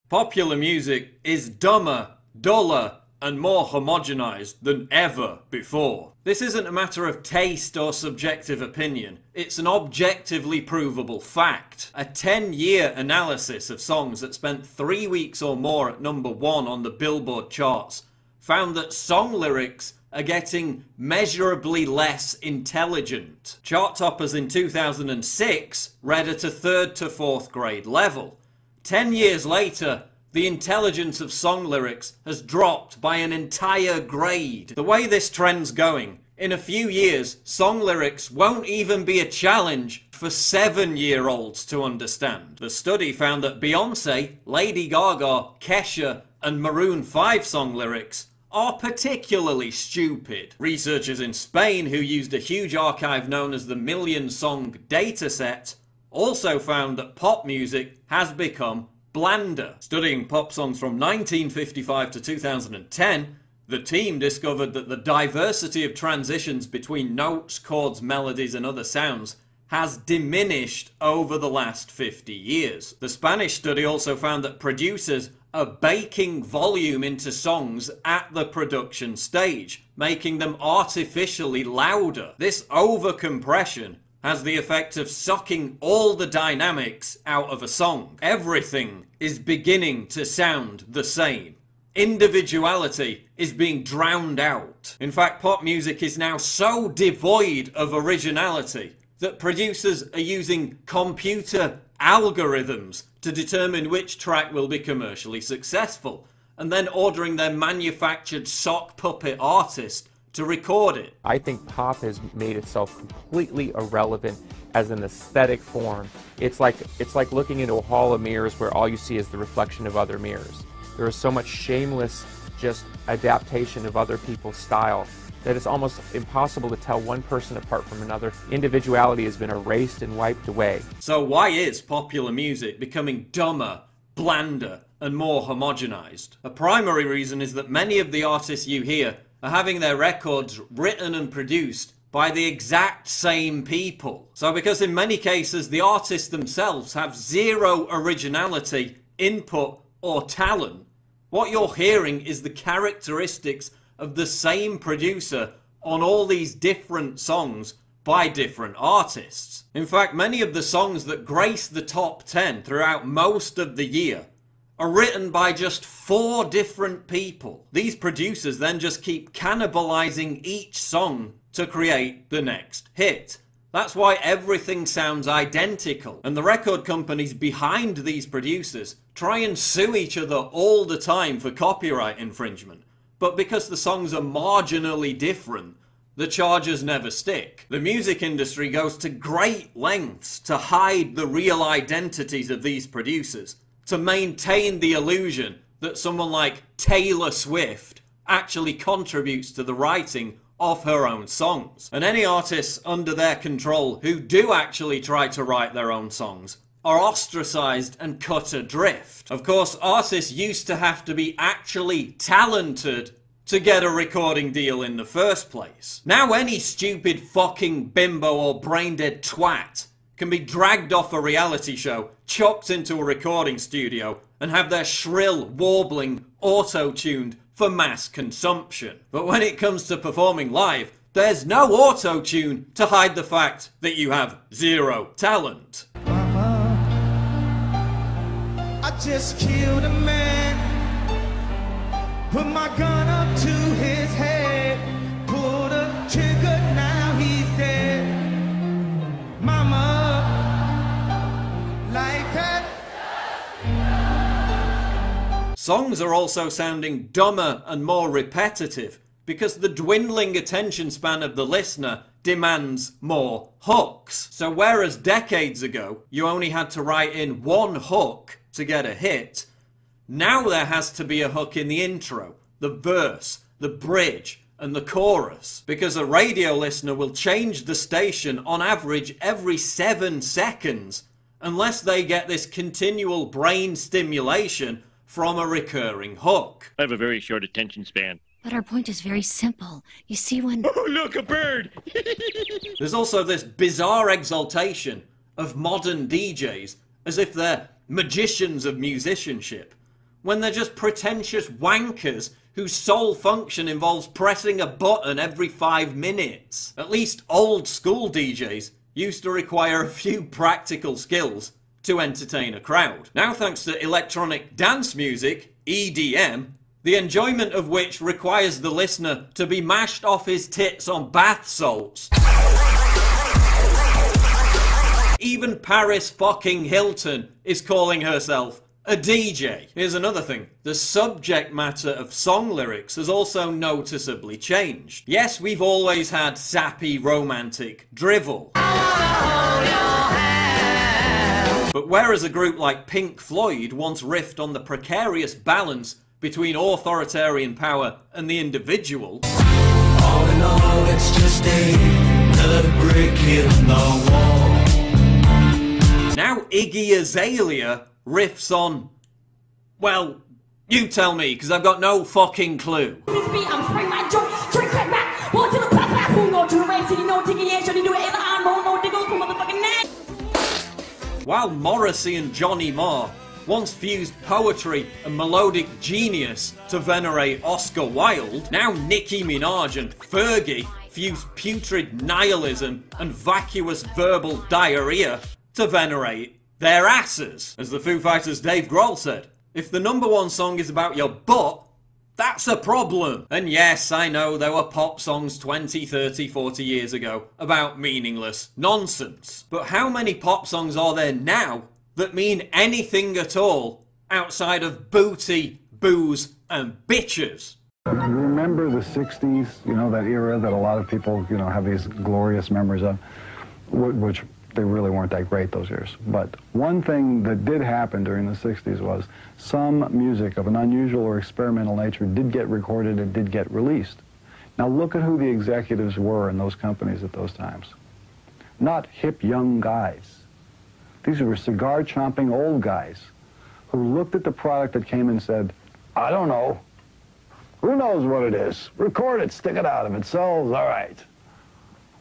Popular music is dumber, duller, and more homogenized than ever before. This isn't a matter of taste or subjective opinion, it's an objectively provable fact. A 10-year analysis of songs that spent 3 weeks or more at #1 on the Billboard charts found that song lyrics are getting measurably less intelligent. Chart toppers in 2006 read at a 3rd to 4th grade level. 10 years later, the intelligence of song lyrics has dropped by an entire grade. The way this trend's going, in a few years, song lyrics won't even be a challenge for 7-year-olds to understand. The study found that Beyoncé, Lady Gaga, Kesha, and Maroon 5 song lyrics are particularly stupid. Researchers in Spain, who used a huge archive known as the Million Song Dataset, also found that pop music has become blander. Studying pop songs from 1955 to 2010, the team discovered that the diversity of transitions between notes, chords, melodies, and other sounds has diminished over the last 50 years. The Spanish study also found that producers are baking volume into songs at the production stage, making them artificially louder. This overcompression has the effect of sucking all the dynamics out of a song. Everything is beginning to sound the same. Individuality is being drowned out. In fact, pop music is now so devoid of originality that producers are using computer algorithms to determine which track will be commercially successful, and then ordering their manufactured sock puppet artist to record it. I think pop has made itself completely irrelevant as an aesthetic form. It's like looking into a hall of mirrors where all you see is the reflection of other mirrors. There is so much shameless just adaptation of other people's style that it's almost impossible to tell one person apart from another. Individuality has been erased and wiped away. So why is popular music becoming dumber, blander, and more homogenized? A primary reason is that many of the artists you hear are having their records written and produced by the exact same people. So because in many cases the artists themselves have zero originality, input, or talent, what you're hearing is the characteristics of the same producer on all these different songs by different artists. In fact, many of the songs that grace the top 10 throughout most of the year are written by just 4 different people. These producers then just keep cannibalizing each song to create the next hit. That's why everything sounds identical, and the record companies behind these producers try and sue each other all the time for copyright infringement. But because the songs are marginally different, the charges never stick. The music industry goes to great lengths to hide the real identities of these producers, to maintain the illusion that someone like Taylor Swift actually contributes to the writing of her own songs. And any artists under their control who do actually try to write their own songs are ostracized and cut adrift. Of course, artists used to have to be actually talented to get a recording deal in the first place. Now any stupid fucking bimbo or brain-dead twat can be dragged off a reality show, chucked into a recording studio, and have their shrill warbling auto-tuned for mass consumption. But when it comes to performing live, there's no auto-tune to hide the fact that you have zero talent. I just killed a man, put my gun up to his head, pulled a trigger, now he's dead. Mama, like that. Songs are also sounding dumber and more repetitive because the dwindling attention span of the listener demands more hooks. So whereas decades ago you only had to write in one hook to get a hit, now there has to be a hook in the intro, the verse, the bridge, and the chorus, because a radio listener will change the station on average every 7 seconds unless they get this continual brain stimulation from a recurring hook. I have a very short attention span. But our point is very simple. You see, when... Oh, look, a bird! There's also this bizarre exaltation of modern DJs as if they're magicians of musicianship. when they're just pretentious wankers whose sole function involves pressing a button every 5 minutes. At least old school DJs used to require a few practical skills to entertain a crowd. Now, thanks to electronic dance music, EDM, the enjoyment of which requires the listener to be mashed off his tits on bath salts. Even Paris fucking Hilton is calling herself a DJ. Here's another thing. The subject matter of song lyrics has also noticeably changed. Yes, we've always had sappy, romantic drivel. But whereas a group like Pink Floyd once riffed on the precarious balance between authoritarian power and the individual, All in all, it's just another brick in the wall. now Iggy Azalea riffs on, well, you tell me, because I've got no fucking clue. While Morrissey and Johnny Marr once fused poetry and melodic genius to venerate Oscar Wilde, now Nicki Minaj and Fergie fuse putrid nihilism and vacuous verbal diarrhea to venerate their asses. As the Foo Fighters' Dave Grohl said, if the #1 song is about your butt, that's a problem. And yes, I know there were pop songs 20, 30, 40 years ago about meaningless nonsense. But how many pop songs are there now that mean anything at all outside of booty, booze, and bitches? Remember the 60s, you know, that era that a lot of people, you know, have these glorious memories of, which they really weren't that great those years. But one thing that did happen during the 60s was some music of an unusual or experimental nature did get recorded and did get released. Now look at who the executives were in those companies at those times. Not hip young guys. These were cigar-chomping old guys who looked at the product that came and said, I don't know. Who knows what it is? Record it, stick it out. If it sells, all right.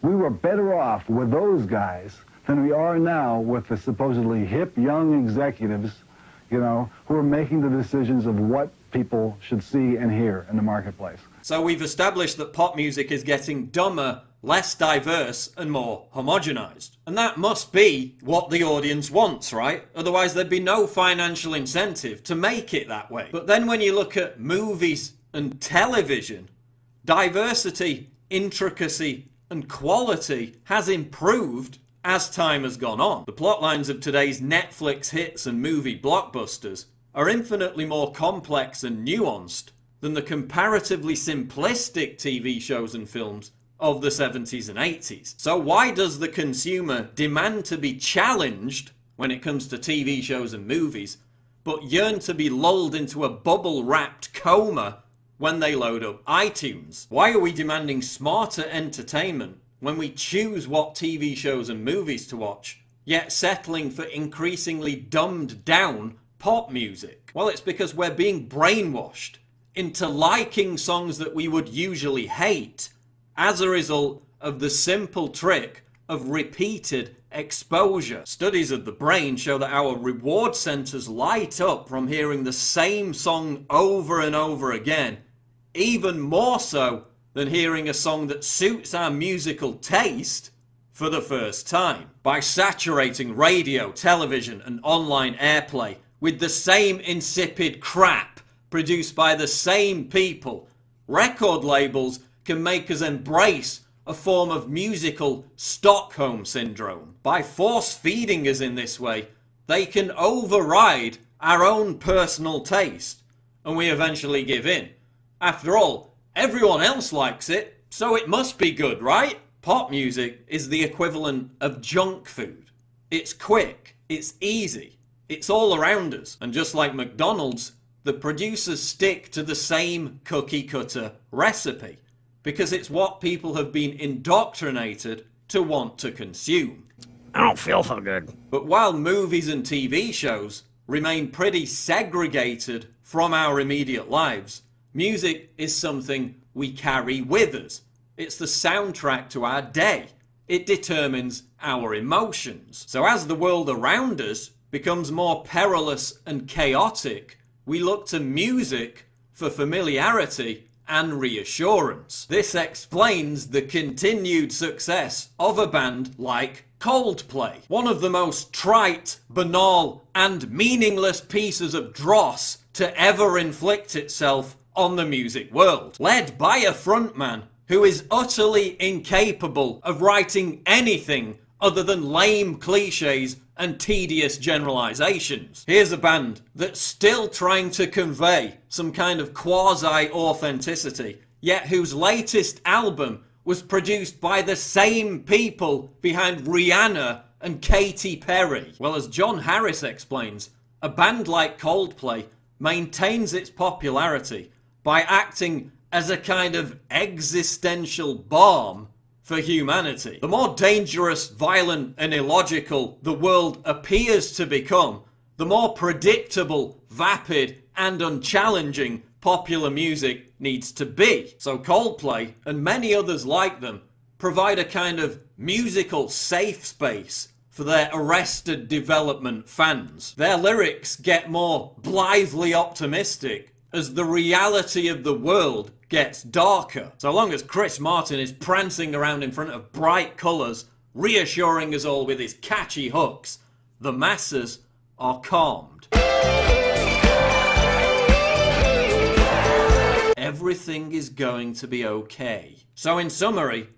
We were better off with those guys than we are now with the supposedly hip young executives, you know, who are making the decisions of what people should see and hear in the marketplace. So we've established that pop music is getting dumber, less diverse, and more homogenized. And that must be what the audience wants, right? Otherwise there'd be no financial incentive to make it that way. But then when you look at movies and television, diversity, intricacy, and quality has improved as time has gone on. The plotlines of today's Netflix hits and movie blockbusters are infinitely more complex and nuanced than the comparatively simplistic TV shows and films of the 70s and 80s. So why does the consumer demand to be challenged when it comes to TV shows and movies, but yearn to be lulled into a bubble-wrapped coma when they load up iTunes? Why are we demanding smarter entertainment when we choose what TV shows and movies to watch, yet settling for increasingly dumbed down pop music? Well, it's because we're being brainwashed into liking songs that we would usually hate as a result of the simple trick of repeated exposure. Studies of the brain show that our reward centers light up from hearing the same song over and over again, even more so than hearing a song that suits our musical taste for the first time. By saturating radio, television, and online airplay with the same insipid crap produced by the same people, record labels can make us embrace a form of musical Stockholm syndrome. By force-feeding us in this way, they can override our own personal taste, and we eventually give in. After all, everyone else likes it, so it must be good, right? Pop music is the equivalent of junk food. It's quick, it's easy, it's all around us, and just like McDonald's, the producers stick to the same cookie-cutter recipe, because it's what people have been indoctrinated to want to consume. I don't feel so good. But while movies and TV shows remain pretty segregated from our immediate lives, music is something we carry with us. It's the soundtrack to our day. It determines our emotions. So as the world around us becomes more perilous and chaotic, we look to music for familiarity and reassurance. This explains the continued success of a band like Coldplay, one of the most trite, banal, and meaningless pieces of dross to ever inflict itself on the music world. Led by a frontman who is utterly incapable of writing anything other than lame cliches and tedious generalizations. Here's a band that's still trying to convey some kind of quasi-authenticity, yet whose latest album was produced by the same people behind Rihanna and Katy Perry. Well, as John Harris explains, a band like Coldplay maintains its popularity by acting as a kind of existential balm for humanity. The more dangerous, violent, and illogical the world appears to become, the more predictable, vapid, and unchallenging popular music needs to be. So Coldplay, and many others like them, provide a kind of musical safe space for their arrested development fans. Their lyrics get more blithely optimistic as the reality of the world gets darker. So long as Chris Martin is prancing around in front of bright colours, reassuring us all with his catchy hooks, the masses are calmed. Everything is going to be okay. So in summary,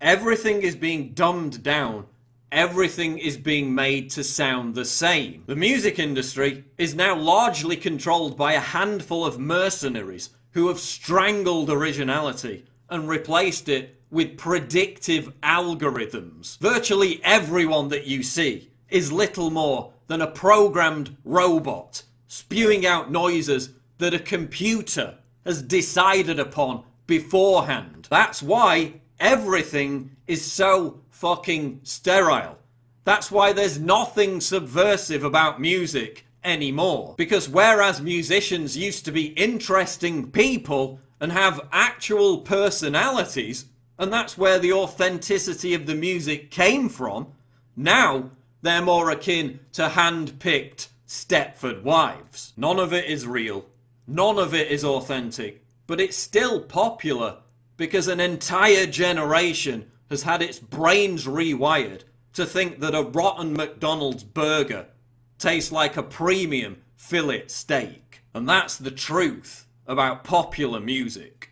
everything is being dumbed down. Everything is being made to sound the same. The music industry is now largely controlled by a handful of mercenaries who have strangled originality and replaced it with predictive algorithms. Virtually everyone that you see is little more than a programmed robot spewing out noises that a computer has decided upon beforehand. That's why everything is so fucking sterile. That's why there's nothing subversive about music anymore. Because whereas musicians used to be interesting people and have actual personalities, and that's where the authenticity of the music came from, now they're more akin to hand-picked Stepford wives. None of it is real. None of it is authentic. But it's still popular because an entire generation has had its brains rewired to think that a rotten McDonald's burger tastes like a premium fillet steak. And that's the truth about popular music.